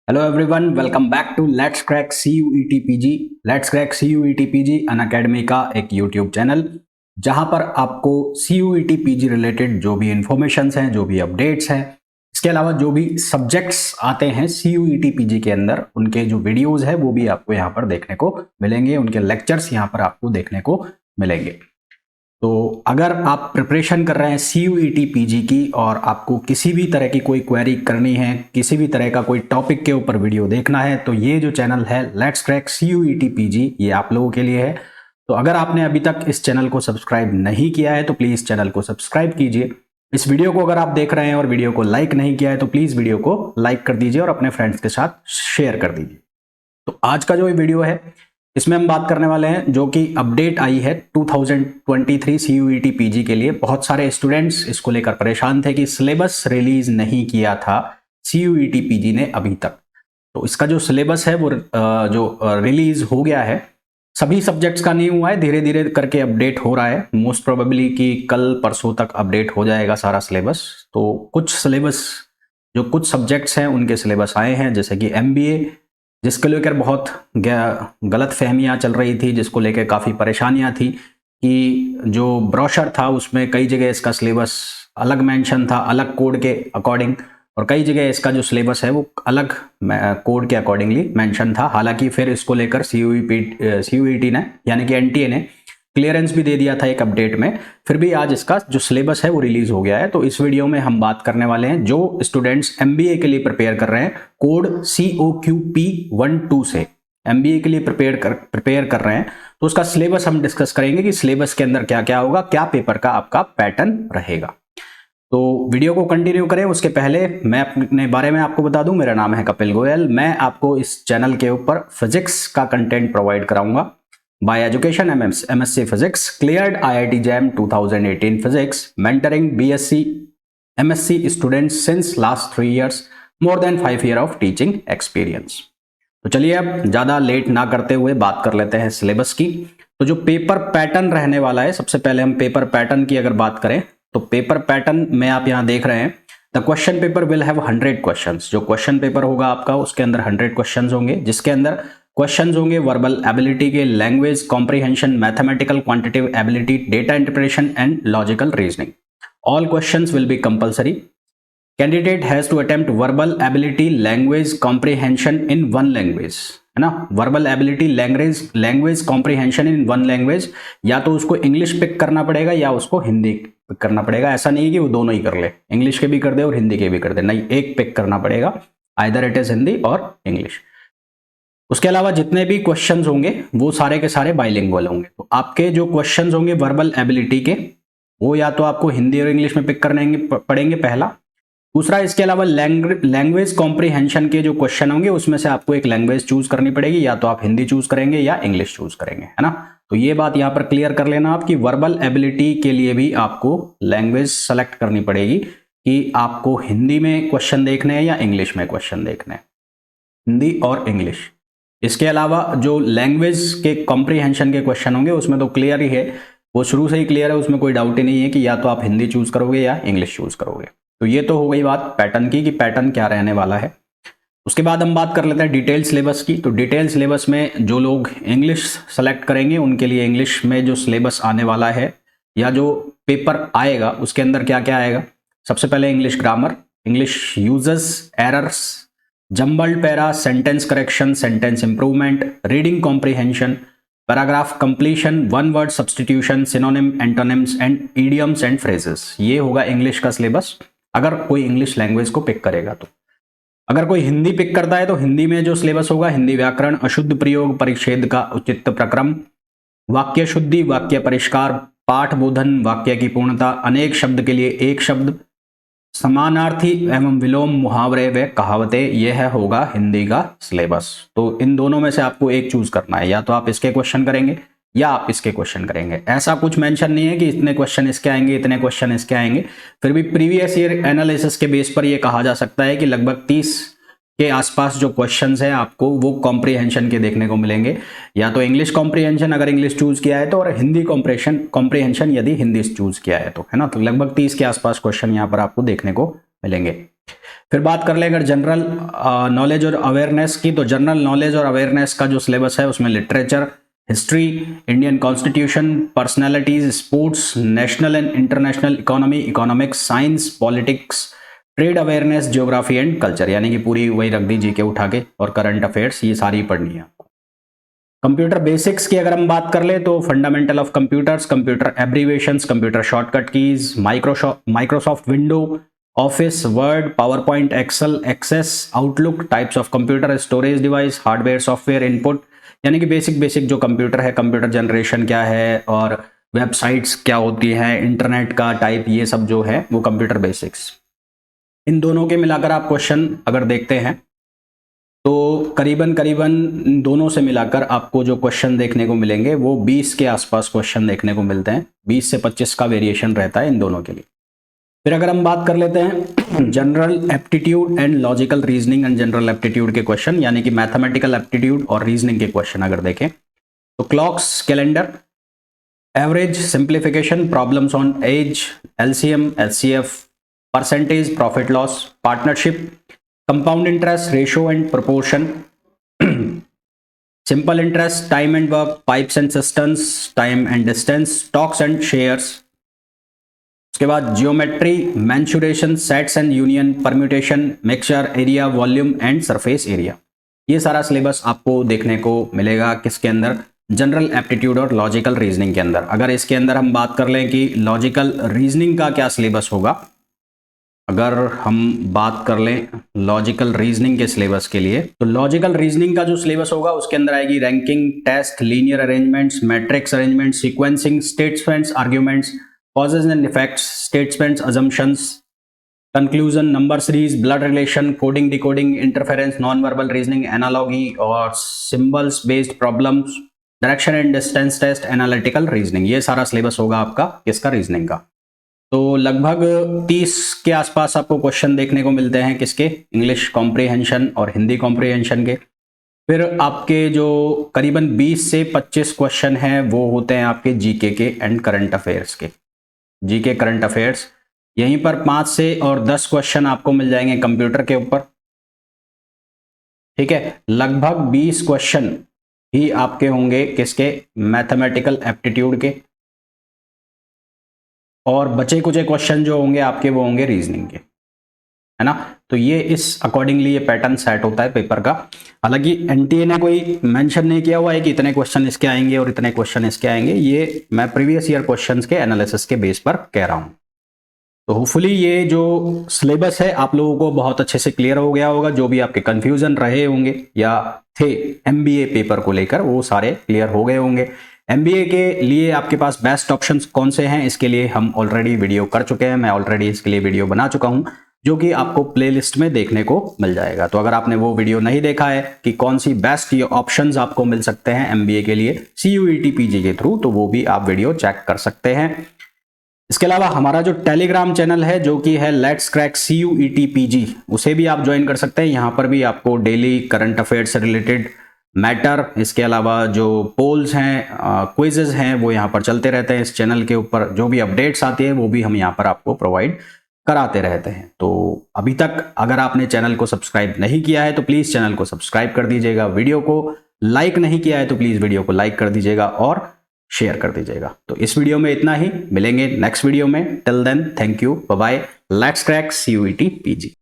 Hello everyone, welcome back to Let's Crack CUET PG। Let's Crack CUET PG Unacademy का एक YouTube channel जहां पर आपको CUET PG related जो भी इंफॉर्मेशंस हैं, जो भी अपडेट्स हैं, इसके अलावा जो भी सब्जेक्ट्स आते हैं CUET PG के अंदर, उनके जो वीडियोस है वो भी आपको यहां पर देखने को मिलेंगे। उनके लेक्चर्स यहां पर आपको देखने को मिलेंगे। तो अगर आप प्रिपरेशन कर रहे हैं CUET PG की और आपको किसी भी तरह की कोई क्वेरी करनी है, किसी भी तरह का कोई टॉपिक के ऊपर वीडियो देखना है, तो ये जो चैनल है लेट्स क्रैक CUET PG ये आप लोगों के लिए है। तो अगर आपने अभी तक इस चैनल को सब्सक्राइब नहीं किया है तो प्लीज़ चैनल को सब्सक्राइब कीजिए। इस वीडियो को अगर आप देख रहे हैं और वीडियो को लाइक नहीं किया है तो प्लीज़ वीडियो को लाइक कर दीजिए और अपने फ्रेंड्स के साथ शेयर कर दीजिए। तो आज का जो ये वीडियो है इसमें हम बात करने वाले हैं जो कि अपडेट आई है 2023 CUET PG के लिए। बहुत सारे स्टूडेंट्स इसको लेकर परेशान थे कि सिलेबस रिलीज नहीं किया था CUET PG ने अभी तक। तो इसका जो सिलेबस है वो जो रिलीज हो गया है, सभी सब्जेक्ट्स का नहीं हुआ है, धीरे धीरे करके अपडेट हो रहा है। मोस्ट प्रोबेबली कि कल परसों तक अपडेट हो जाएगा सारा सिलेबस। तो कुछ सिलेबस जो कुछ सब्जेक्ट्स हैं उनके सिलेबस आए हैं, जैसे कि MBA, जिसको लेकर बहुत गलत फहमियाँ चल रही थी, जिसको लेकर काफ़ी परेशानियाँ थी कि जो ब्रोशर था उसमें कई जगह इसका सिलेबस अलग मेंशन था, अलग कोड के अकॉर्डिंग, और कई जगह इसका जो सिलेबस है वो अलग कोड के अकॉर्डिंगली मेंशन था। हालांकि फिर इसको लेकर CUET ने यानी कि NTA ने क्लियरेंस भी दे दिया था एक अपडेट में। फिर भी आज इसका जो सिलेबस है वो रिलीज हो गया है। तो इस वीडियो में हम बात करने वाले हैं जो स्टूडेंट्स MBA के लिए प्रिपेयर कर रहे हैं कोड COQP12 से MBA के लिए प्रिपेयर कर रहे हैं, तो उसका सिलेबस हम डिस्कस करेंगे कि सिलेबस के अंदर क्या क्या होगा, क्या पेपर का आपका पैटर्न रहेगा। तो वीडियो को कंटिन्यू करें उसके पहले मैं अपने बारे में आपको बता दूं। मेरा नाम है कपिल गोयल। मैं आपको इस चैनल के ऊपर फिजिक्स का कंटेंट प्रोवाइड कराऊंगा। By education MSc Physics, cleared IIT JAM 2018 Physics, mentoring BSc MSc students since last 3 years, more than 5 year of teaching experience। तो चलिए अब ज़्यादा लेट ना करते हुए बात कर लेते हैं सिलेबस की। तो जो पेपर पैटर्न रहने वाला है, सबसे पहले हम पेपर पैटर्न की अगर बात करें तो पेपर पैटर्न में आप यहाँ देख रहे हैं the question paper will have 100 questions. जो क्वेश्चन पेपर होगा आपका उसके अंदर 100 क्वेश्चंस होंगे, जिसके अंदर क्वेश्चंस होंगे वर्बल एबिलिटी के, language comprehension, mathematical quantitative ability, data interpretation and logical reasoning. All questions will be compulsory. Candidate has to attempt verbal ability, language comprehension in one language, है ना। Verbal ability, language comprehension in one language, या तो उसको English pick करना पड़ेगा या उसको Hindi pick करना पड़ेगा। ऐसा नहीं कि वो दोनों ही कर ले, इंग्लिश के भी कर दे और हिंदी के भी कर दे, नहीं, एक पिक करना पड़ेगा, आइदर इट इज हिंदी और इंग्लिश। उसके अलावा जितने भी क्वेश्चंस होंगे वो सारे के सारे बाइलिंगुअल होंगे। तो आपके जो क्वेश्चंस होंगे वर्बल एबिलिटी के वो या तो आपको हिंदी और इंग्लिश में पिक करने पड़ेंगे, पहला। दूसरा, इसके अलावा लैंग्वेज कॉम्प्रिहेंशन के जो क्वेश्चन होंगे उसमें से आपको एक लैंग्वेज चूज करनी पड़ेगी, या तो आप हिंदी चूज करेंगे या इंग्लिश चूज करेंगे, है ना। तो ये बात यहां पर क्लियर कर लेना आप कि वर्बल एबिलिटी के लिए भी आपको लैंग्वेज सेलेक्ट करनी पड़ेगी कि आपको हिंदी में क्वेश्चन देखने हैं या इंग्लिश में क्वेश्चन देखने हैं, हिंदी और इंग्लिश। इसके अलावा जो लैंग्वेज के कॉम्प्रिहेंशन के क्वेश्चन होंगे उसमें तो क्लियर ही है, वो शुरू से ही क्लियर है, उसमें कोई डाउट ही नहीं है कि या तो आप हिंदी चूज करोगे या इंग्लिश चूज करोगे। तो ये तो हो गई बात पैटर्न की कि पैटर्न क्या रहने वाला है। उसके बाद हम बात कर लेते हैं डिटेल सिलेबस की। तो डिटेल सिलेबस में जो लोग इंग्लिश सेलेक्ट करेंगे उनके लिए इंग्लिश में जो सिलेबस आने वाला है या जो पेपर आएगा उसके अंदर क्या क्या आएगा। सबसे पहले English grammar, English uses, errors, jumbled para, sentence correction, sentence improvement, reading comprehension, paragraph completion, one word substitution, synonym, antonyms and idioms and phrases. ये होगा इंग्लिश का सिलेबस अगर कोई इंग्लिश लैंग्वेज को पिक करेगा। तो अगर कोई हिंदी पिक करता है तो हिंदी में जो सिलेबस होगा, हिंदी व्याकरण, अशुद्ध प्रयोग, परिच्छेद का उचित प्रक्रम, वाक्य शुद्धि, वाक्य परिष्कार, पाठ बोधन, वाक्य की पूर्णता, अनेक शब्द के लिए एक शब्द, समानार्थी एवं विलोम, मुहावरे व कहावतें, यह होगा हिंदी का सिलेबस। तो इन दोनों में से आपको एक चूज करना है, या तो आप इसके क्वेश्चन करेंगे या आप इसके क्वेश्चन करेंगे। ऐसा कुछ मेंशन नहीं है कि इतने क्वेश्चन इसके आएंगे, इतने क्वेश्चन इसके आएंगे। फिर भी प्रीवियस ईयर एनालिसिस के बेस पर यह कहा जा सकता है कि लगभग 30 के आसपास जो क्वेश्चंस हैं आपको वो कॉम्प्रिहेंशन के देखने को मिलेंगे, या तो इंग्लिश कॉम्प्रिहेंशन अगर इंग्लिश चूज किया है तो, और हिंदी कॉम्प्रिहेंशन यदि हिंदी चूज किया है तो, है ना। तो लगभग 30 के आसपास क्वेश्चन यहाँ पर आपको देखने को मिलेंगे। फिर बात कर ले अगर जनरल नॉलेज और अवेयरनेस की, तो जनरल नॉलेज और अवेयरनेस का जो सिलेबस है उसमें literature, history, Indian constitution, personalities, sports, national and international economy, economics, science, politics, trade awareness, geography and culture, यानी कि पूरी वही रख दी जीके उठा के, और करंट अफेयर्स, ये सारी पढ़नी है आपको। कंप्यूटर बेसिक्स की अगर हम बात कर ले तो fundamental of computers, computer abbreviations, computer shortcut keys, Microsoft window, Office, Word, PowerPoint, Excel, Access, Outlook, types of computer, storage device, hardware, software, input, यानी कि बेसिक जो कंप्यूटर है, कंप्यूटर जनरेशन क्या है और वेबसाइट्स क्या होती हैं, इंटरनेट का टाइप, ये सब जो है वो कंप्यूटर बेसिक्स। इन दोनों के मिलाकर आप क्वेश्चन अगर देखते हैं तो करीबन दोनों से मिलाकर आपको जो क्वेश्चन देखने को मिलेंगे वो 20 के आसपास क्वेश्चन देखने को मिलते हैं। 20 से 25 का वेरिएशन रहता है इन दोनों के लिए। फिर अगर हम बात कर लेते हैं general aptitude and logical reasoning and general aptitude के क्वेश्चन, यानी कि मैथमेटिकल एप्टीट्यूड और रीजनिंग के क्वेश्चन अगर देखें तो clocks, calendar, average, simplification, problems on age, LCM, HCF, percentage, profit loss, partnership, compound interest, ratio and proportion, simple interest, time and work, pipes and cisterns, time and distance, stocks and shares. उसके बाद geometry, mensuration, sets and union, permutation, mixture, area, volume and surface area. ये सारा syllabus आपको देखने को मिलेगा किसके अंदर, जनरल एप्टीट्यूड और लॉजिकल रीजनिंग के अंदर। अगर इसके अंदर हम बात कर लें कि लॉजिकल रीजनिंग का क्या सिलेबस होगा, अगर हम बात कर लें लॉजिकल रीजनिंग के सिलेबस के लिए, तो लॉजिकल रीजनिंग का जो सिलेबस होगा उसके अंदर आएगी ranking, test, linear arrangements, matrix arrangements, sequencing, statements, arguments, causes and effects, statements, assumptions, conclusion, number series, blood relation, coding, decoding, interference, non verbal reasoning, analogy और symbols based problems, direction and distance test, analytical reasoning. ये सारा syllabus होगा आपका किसका, reasoning का। तो लगभग 30 के आसपास आपको क्वेश्चन देखने को मिलते हैं किसके, इंग्लिश कॉम्प्रिहेंशन और हिंदी कॉम्प्रिहेंशन के। फिर आपके जो करीबन 20 से 25 क्वेश्चन हैं वो होते हैं आपके जीके के एंड करंट अफेयर्स के। जीके करंट अफेयर्स यहीं पर 5 से और 10 क्वेश्चन आपको मिल जाएंगे कंप्यूटर के ऊपर, ठीक है। लगभग 20 क्वेश्चन ही आपके होंगे किसके, मैथमेटिकल एप्टीट्यूड के, और बचे कुछ क्वेश्चन जो होंगे आपके वो होंगे रीजनिंग के, है ना। तो ये इस अकॉर्डिंगली ये पैटर्न सेट होता है पेपर का। हालांकि एनटीए ने कोई मेंशन नहीं किया हुआ है कि इतने क्वेश्चन इसके आएंगे और इतने क्वेश्चन इसके आएंगे, ये मैं प्रीवियस ईयर क्वेश्चंस के एनालिसिस के बेस पर कह रहा हूं। तो होपफुली ये जो सिलेबस है आप लोगों को बहुत अच्छे से क्लियर हो गया होगा। जो भी आपके कंफ्यूजन रहे होंगे या थे एमबीए पेपर को लेकर वो सारे क्लियर हो गए होंगे। एमबीए के लिए आपके पास बेस्ट ऑप्शंस कौन से हैं, इसके लिए हम ऑलरेडी वीडियो कर चुके हैं, मैं ऑलरेडी इसके लिए वीडियो बना चुका हूं जो कि आपको प्लेलिस्ट में देखने को मिल जाएगा। तो अगर आपने वो वीडियो नहीं देखा है कि कौन सी बेस्ट ऑप्शंस आपको मिल सकते हैं एमबीए के लिए सीयूईटी पीजी के थ्रू, तो वो भी आप वीडियो चेक कर सकते हैं। इसके अलावा हमारा जो टेलीग्राम चैनल है जो कि है लेट्स क्रैक सीयूईटी पीजी, उसे भी आप ज्वाइन कर सकते हैं। यहाँ पर भी आपको डेली करंट अफेयर से रिलेटेड मैटर, इसके अलावा जो पोल्स हैं, क्विजेज हैं, वो यहाँ पर चलते रहते हैं। इस चैनल के ऊपर जो भी अपडेट्स आती है वो भी हम यहाँ पर आपको प्रोवाइड कराते रहते हैं। तो अभी तक अगर आपने चैनल को सब्सक्राइब नहीं किया है तो प्लीज़ चैनल को सब्सक्राइब कर दीजिएगा, वीडियो को लाइक नहीं किया है तो प्लीज़ वीडियो को लाइक कर दीजिएगा और शेयर कर दीजिएगा। तो इस वीडियो में इतना ही, मिलेंगे नेक्स्ट वीडियो में। Till then thank you, bye bye, let's crack CUET PG.